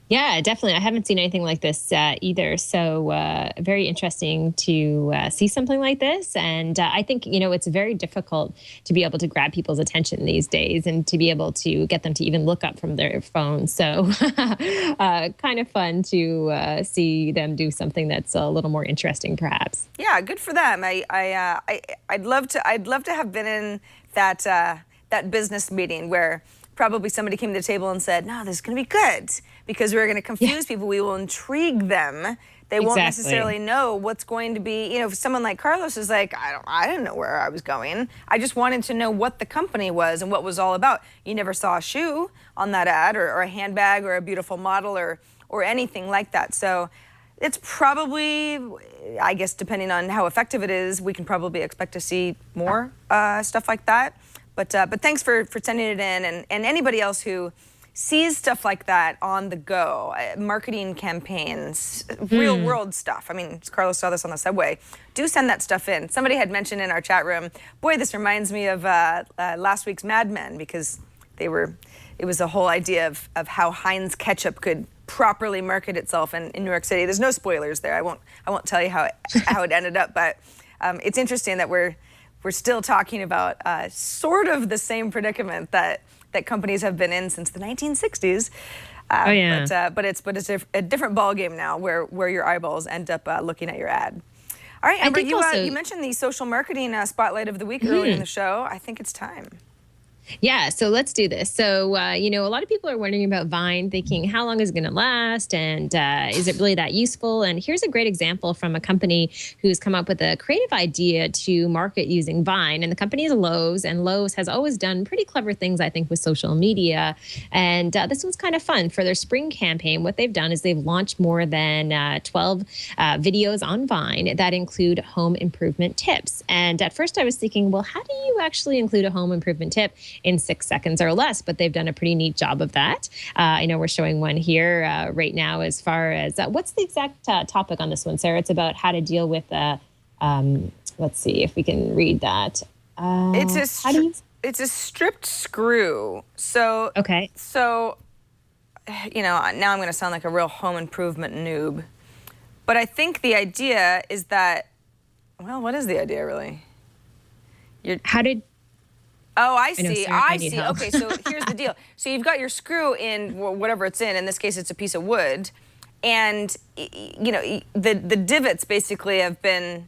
Yeah, definitely. I haven't seen anything like this either. So very interesting to see something like this. And I think, it's very difficult to be able to grab people's attention these days and to be able to get them to even look up from their phones. So kind of fun to see them do something that's a little more interesting, perhaps. Yeah, good for them. I'd love to have been in that business meeting where probably somebody came to the table and said, no, this is going to be good because we're going to confuse people. We will intrigue them. They won't necessarily know what's going to be, if someone like Carlos is like, I didn't know where I was going. I just wanted to know what the company was and what was all about. You never saw a shoe on that ad or a handbag or a beautiful model or anything like that. So it's probably, I guess, depending on how effective it is, we can probably expect to see more stuff like that. But thanks for sending it in, and anybody else who sees stuff like that on the go, marketing campaigns, real world stuff. I mean, Carlos saw this on the subway. Do send that stuff in. Somebody had mentioned in our chat room, boy, this reminds me of last week's Mad Men, because it was the whole idea of how Heinz ketchup could properly market itself in New York City. There's no spoilers there. I won't tell you how it ended up, but it's interesting that we're still talking about sort of the same predicament that companies have been in since the 1960s. Oh, yeah. But it's a different ballgame now where your eyeballs end up looking at your ad. All right, Amber, you mentioned the social marketing spotlight of the week earlier in the show. I think it's time. Yeah, so let's do this. So, a lot of people are wondering about Vine, thinking, how long is it going to last? And is it really that useful? And here's a great example from a company who's come up with a creative idea to market using Vine. And the company is Lowe's. And Lowe's has always done pretty clever things, I think, with social media. And this one's kind of fun. For their spring campaign, what they've done is they've launched more than 12 videos on Vine that include home improvement tips. And at first I was thinking, well, how do you actually include a home improvement tip in 6 seconds or less? But they've done a pretty neat job of that. I know we're showing one here right now as far as what's the exact topic on this one, Sarah? It's about how to deal with, let's see if we can read that. It's a stripped screw. So, okay. So, now I'm going to sound like a real home improvement noob. But I think the idea is that, well, what is the idea really? Oh, I see. I see. Help. Okay, so here's the deal. So you've got your screw in whatever it's in. In this case, it's a piece of wood, and the divots basically have been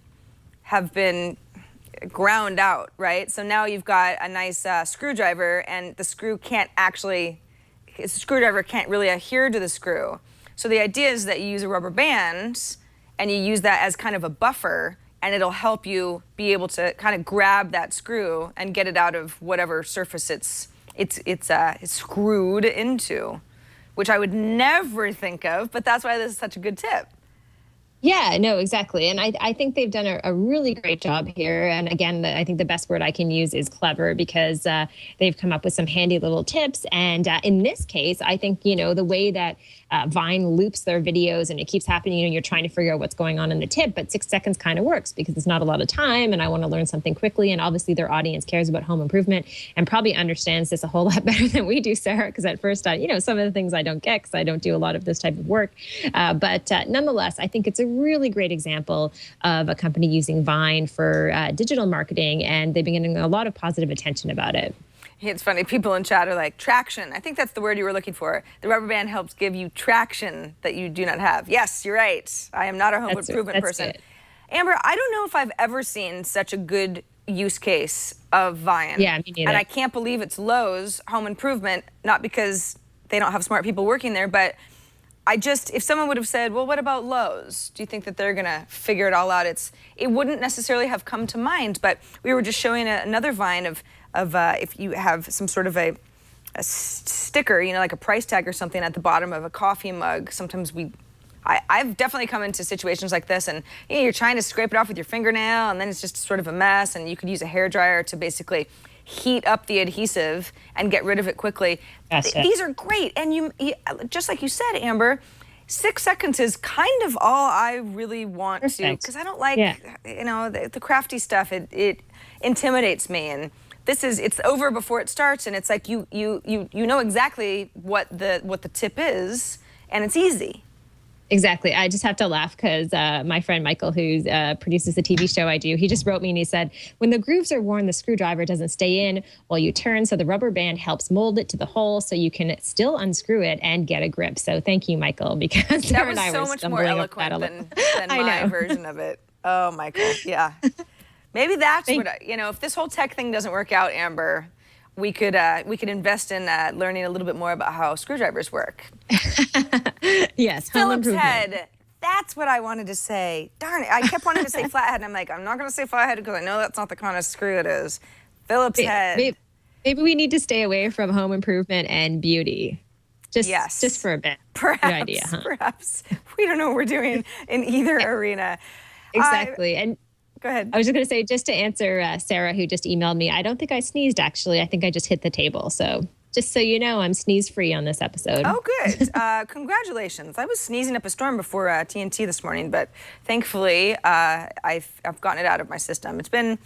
ground out, right? So now you've got a nice screwdriver, and the screwdriver can't really adhere to the screw. So the idea is that you use a rubber band, and you use that as kind of a buffer, and it'll help you be able to kind of grab that screw and get it out of whatever surface it's screwed into, which I would never think of, but that's why this is such a good tip. Yeah, no, exactly. And I think they've done a really great job here. And again, I think the best word I can use is clever, because they've come up with some handy little tips. And in this case, I think, the way that Vine loops their videos and it keeps happening, you're trying to figure out what's going on in the tip, but 6 seconds kind of works because it's not a lot of time and I want to learn something quickly. And obviously their audience cares about home improvement and probably understands this a whole lot better than we do, Sarah, because at first, some of the things I don't get because I don't do a lot of this type of work. But nonetheless, I think it's a really great example of a company using Vine for digital marketing, and they've been getting a lot of positive attention about it. It's funny, people in chat are like, traction. I think that's the word you were looking for. The rubber band helps give you traction that you do not have. Yes, you're right. I am not a home improvement person. It. Amber, I don't know if I've ever seen such a good use case of Vine. Yeah, me neither. And I can't believe it's Lowe's home improvement, not because they don't have smart people working there, but if someone would have said, well, what about Lowe's? Do you think that they're going to figure it all out? It wouldn't necessarily have come to mind, but we were just showing another Vine of if you have some sort of a sticker, like a price tag or something at the bottom of a coffee mug. Sometimes I've definitely come into situations like this, and you're trying to scrape it off with your fingernail, and then it's just sort of a mess, and you could use a hairdryer to basically heat up the adhesive and get rid of it quickly. Gotcha. These are great. And you, just like you said, Amber, 6 seconds is kind of all I really want to, because I don't like, you know, the crafty stuff. It intimidates me, and it's over before it starts, and it's like you know exactly what the tip is, and it's easy. Exactly. I just have to laugh because my friend Michael, who produces the TV show I do, he just wrote me and he said, when the grooves are worn, the screwdriver doesn't stay in while you turn. So the rubber band helps mold it to the hole so you can still unscrew it and get a grip. So thank you, Michael, because that was so much more eloquent than my version of it. Oh, Michael. Yeah. Maybe that's what, you know, if this whole tech thing doesn't work out, Amber, we could invest in learning a little bit more about how screwdrivers work. Yes, Phillips head. That's what I wanted to say. Darn it, I kept wanting to say flathead, and I'm like, I'm not going to say flathead because I know that's not the kind of screw it is. Phillips head. Maybe we need to stay away from home improvement and beauty. Just for a bit. Perhaps. Good idea, huh? Perhaps. We don't know what we're doing in either arena. Exactly. And go ahead. I was just going to say, just to answer Sarah, who just emailed me, I don't think I sneezed, actually. I think I just hit the table. So just so you know, I'm sneeze-free on this episode. Oh, good. Congratulations. I was sneezing up a storm before TNT this morning, but thankfully I've gotten it out of my system. It's been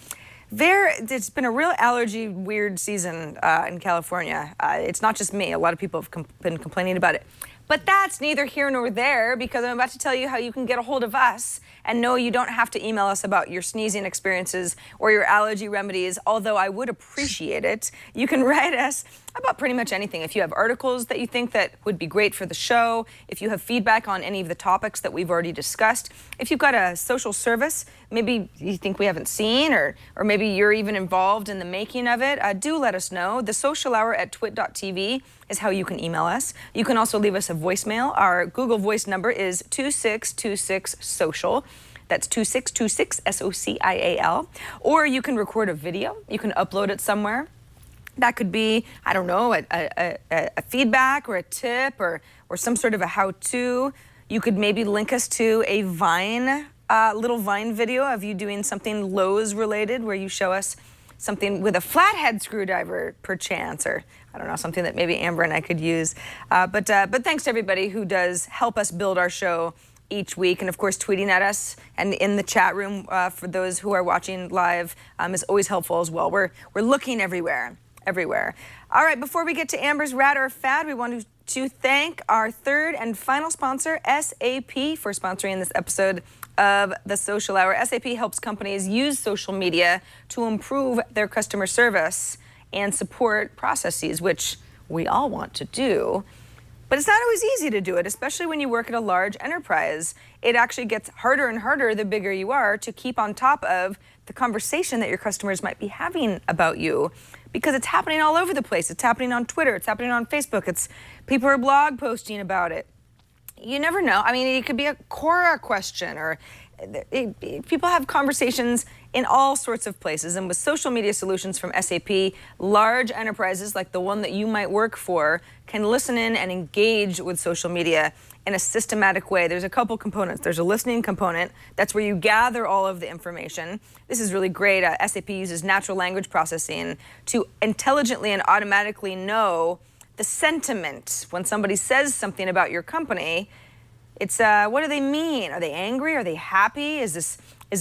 a real allergy weird season in California. It's not just me. A lot of people have been complaining about it. But that's neither here nor there, because I'm about to tell you how you can get a hold of us. And no, you don't have to email us about your sneezing experiences or your allergy remedies, although I would appreciate it. You can write us about pretty much anything. If you have articles that you think that would be great for the show, if you have feedback on any of the topics that we've already discussed, if you've got a social service, maybe you think we haven't seen, or maybe you're even involved in the making of it, do let us know. The social hour at twit.tv is how you can email us. You can also leave us a voicemail. Our Google Voice number is 2626-SOCIAL. That's 2626 SOCIAL. Or you can record a video. You can upload it somewhere. That could be, I don't know, a feedback or a tip or some sort of a how-to. You could maybe link us to a little Vine video of you doing something Lowe's related, where you show us something with a flathead screwdriver, perchance, or I don't know, something that maybe Amber and I could use. But thanks to everybody who does help us build our show each week, and of course tweeting at us and in the chat room for those who are watching live is always helpful as well. We're looking everywhere. All right, before we get to Amber's Rad or Fad, we want to thank our third and final sponsor, SAP, for sponsoring this episode of The Social Hour. SAP helps companies use social media to improve their customer service and support processes, which we all want to do. But it's not always easy to do it, especially when you work at a large enterprise. It actually gets harder and harder the bigger you are to keep on top of the conversation that your customers might be having about you, because it's happening all over the place. It's happening on Twitter. It's happening on Facebook. People are blog posting about it. You never know. I mean, it could be a Quora question, or people have conversations in all sorts of places. And with social media solutions from SAP, large enterprises like the one that you might work for can listen in and engage with social media in a systematic way. There's a couple components. There's a listening component. That's where you gather all of the information. This is really great. SAP uses natural language processing to intelligently and automatically know the sentiment. When somebody says something about your company, it's what do they mean? Are they angry? Are they happy? Is this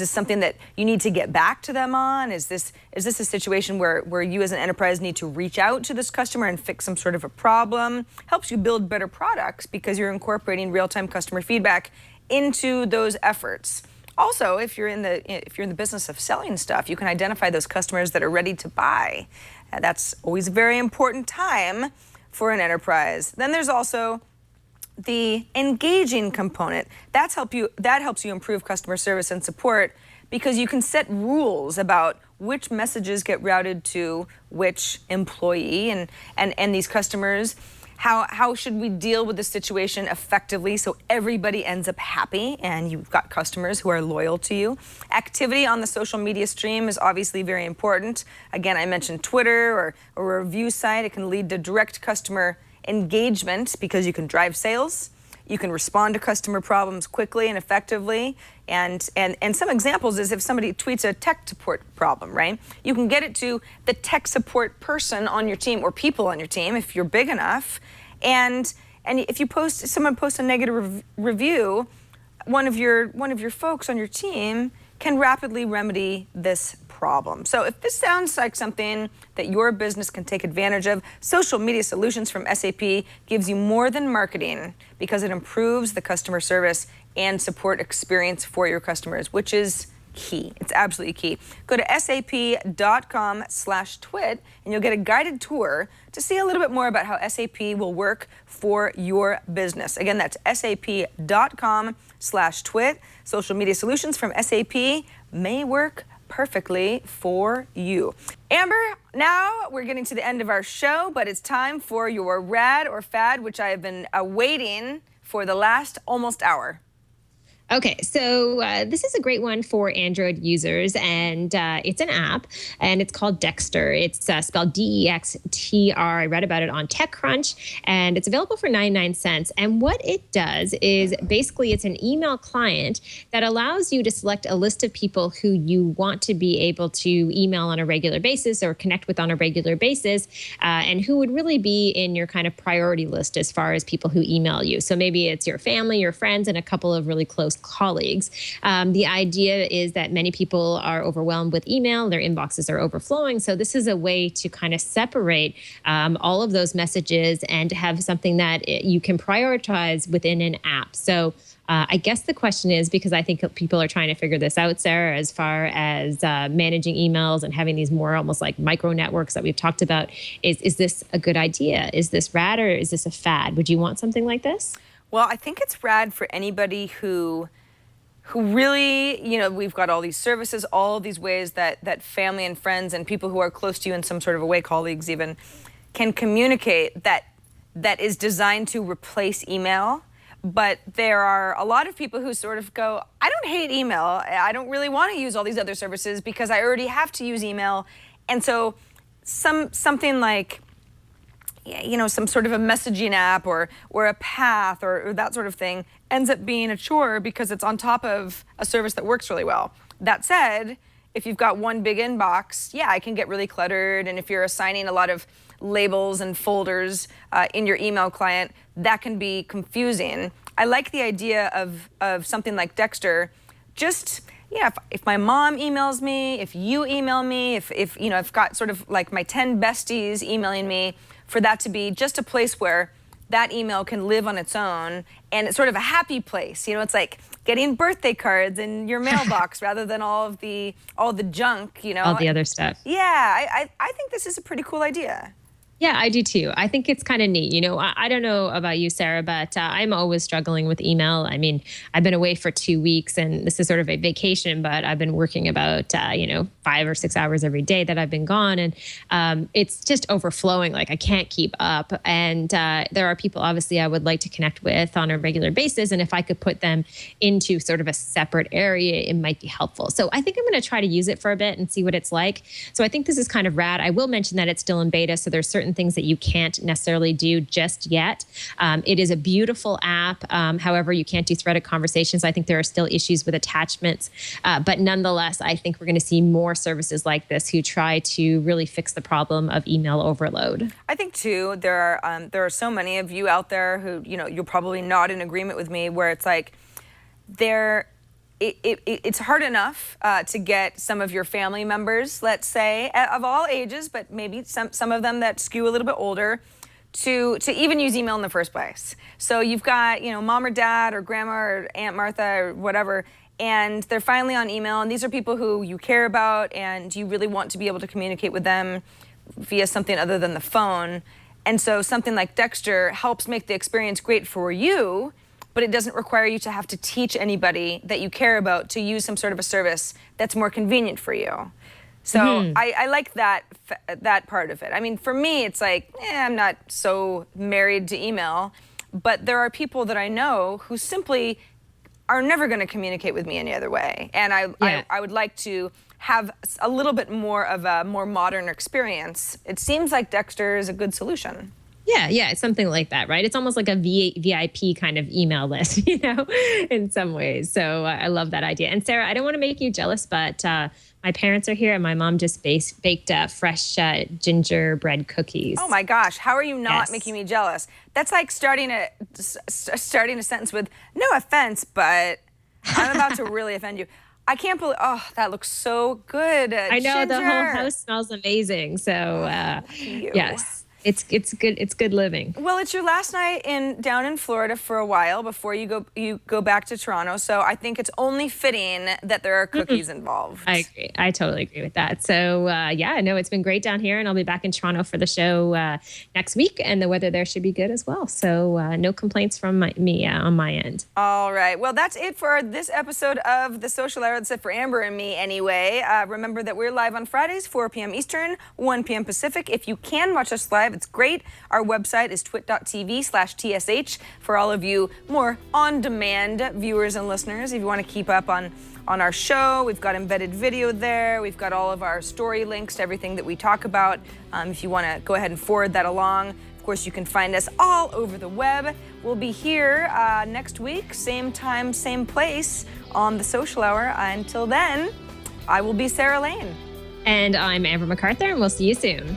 something that you need to get back to them on? Is this a situation where you as an enterprise need to reach out to this customer and fix some sort of a problem? Helps you build better products because you're incorporating real-time customer feedback into those efforts. Also, if you're in the business of selling stuff, you can identify those customers that are ready to buy. That's always a very important time for an enterprise. Then there's also the engaging component. That helps you improve customer service and support, because you can set rules about which messages get routed to which employee and these customers. How should we deal with the situation effectively so everybody ends up happy and you've got customers who are loyal to you? Activity on the social media stream is obviously very important. Again, I mentioned Twitter or a review site. It can lead to direct customer engagement because you can drive sales. You can respond to customer problems quickly and effectively. And some examples is if somebody tweets a tech support problem, right? You can get it to the tech support person on your team or people on your team if you're big enough. And if someone posts a negative review, one of your folks on your team can rapidly remedy this problem. So if this sounds like something that your business can take advantage of, Social Media Solutions from SAP gives you more than marketing because it improves the customer service and support experience for your customers, which is key. It's absolutely key. Go to sap.com/twit and you'll get a guided tour to see a little bit more about how SAP will work for your business. Again, that's sap.com/twit. Social Media Solutions from SAP may work perfectly for you. Amber, now we're getting to the end of our show, but it's time for your rad or fad, which I have been awaiting for the last almost hour. Okay, so this is a great one for Android users, and it's an app, and it's called Dexter. It's spelled Dextr. I read about it on TechCrunch, and it's available for 99 cents. And what it does is basically it's an email client that allows you to select a list of people who you want to be able to email on a regular basis or connect with on a regular basis, and who would really be in your kind of priority list as far as people who email you. So maybe it's your family, your friends, and a couple of really close colleagues. The idea is that many people are overwhelmed with email, their inboxes are overflowing. So this is a way to kind of separate all of those messages and to have something that you can prioritize within an app. So I guess the question is, because I think people are trying to figure this out, Sarah, as far as managing emails and having these more almost like micro networks that we've talked about, is this a good idea? Is this rad or is this a fad? Would you want something like this? Well, I think it's rad for anybody who really, we've got all these services, all these ways that family and friends and people who are close to you in some sort of a way, colleagues even, can communicate that is designed to replace email. But there are a lot of people who sort of go, I don't hate email. I don't really want to use all these other services because I already have to use email. And so something like, some sort of a messaging app or a path or that sort of thing ends up being a chore because it's on top of a service that works really well. That said, if you've got one big inbox, yeah, it can get really cluttered. And if you're assigning a lot of labels and folders in your email client, that can be confusing. I like the idea of something like Dexter. Just, if my mom emails me, if you email me, if I've got sort of like my 10 besties emailing me, for that to be just a place where that email can live on its own, and it's sort of a happy place. It's like getting birthday cards in your mailbox rather than all the junk. All the other stuff. Yeah, I think this is a pretty cool idea. Yeah, I do too. I think it's kind of neat. I don't know about you, Sarah, but I'm always struggling with email. I mean, I've been away for 2 weeks and this is sort of a vacation, but I've been working about, 5 or 6 hours every day that I've been gone. And it's just overflowing. Like I can't keep up. And there are people obviously I would like to connect with on a regular basis. And if I could put them into sort of a separate area, it might be helpful. So I think I'm going to try to use it for a bit and see what it's like. So I think this is kind of rad. I will mention that it's still in beta. So there's certain things that you can't necessarily do just yet. It is a beautiful app. However, you can't do threaded conversations. I think there are still issues with attachments. But nonetheless, I think we're going to see more services like this who try to really fix the problem of email overload. I think too, there are so many of you out there who, you're probably not in agreement with me, where it's like it's hard enough to get some of your family members, let's say, of all ages, but maybe some of them that skew a little bit older, to even use email in the first place. So you've got, mom or dad or grandma or Aunt Martha or whatever, and they're finally on email, and these are people who you care about and you really want to be able to communicate with them via something other than the phone. And so something like Dexter helps make the experience great for you, but it doesn't require you to have to teach anybody that you care about to use some sort of a service that's more convenient for you. So I like that part of it. I mean, for me, it's like, I'm not so married to email, but there are people that I know who simply are never going to communicate with me any other way. And I would like to have a little bit more of a more modern experience. It seems like Dexter is a good solution. Yeah, it's something like that, right? It's almost like a VIP kind of email list, in some ways. So I love that idea. And Sarah, I don't want to make you jealous, but my parents are here and my mom just baked fresh gingerbread cookies. Oh my gosh, how are you not Yes. making me jealous? That's like starting a sentence with, no offense, but I'm about to really offend you. I can't believe, oh, that looks so good. I know the whole Ginger. house smells amazing. So you. yes, it's good. It's good living. Well, it's your last night down in Florida for a while before you go back to Toronto. So I think it's only fitting that there are cookies involved. I agree. I totally agree with that. So no, it's been great down here, and I'll be back in Toronto for the show next week, and the weather there should be good as well. So no complaints from me on my end. All right. Well, that's it for this episode of The Social Hour. That's it for Amber and me anyway. Remember that we're live on Fridays, 4 p.m. Eastern, 1 p.m. Pacific. If you can watch us live, it's great. Our website is twit.tv/TSH for all of you more on-demand viewers and listeners. If you want to keep up on our show, we've got embedded video there. We've got all of our story links to everything that we talk about. If you want to go ahead and forward that along. Of course, you can find us all over the web. We'll be here next week, same time, same place on The Social Hour. Until then, I will be Sarah Lane. And I'm Amber MacArthur, and we'll see you soon.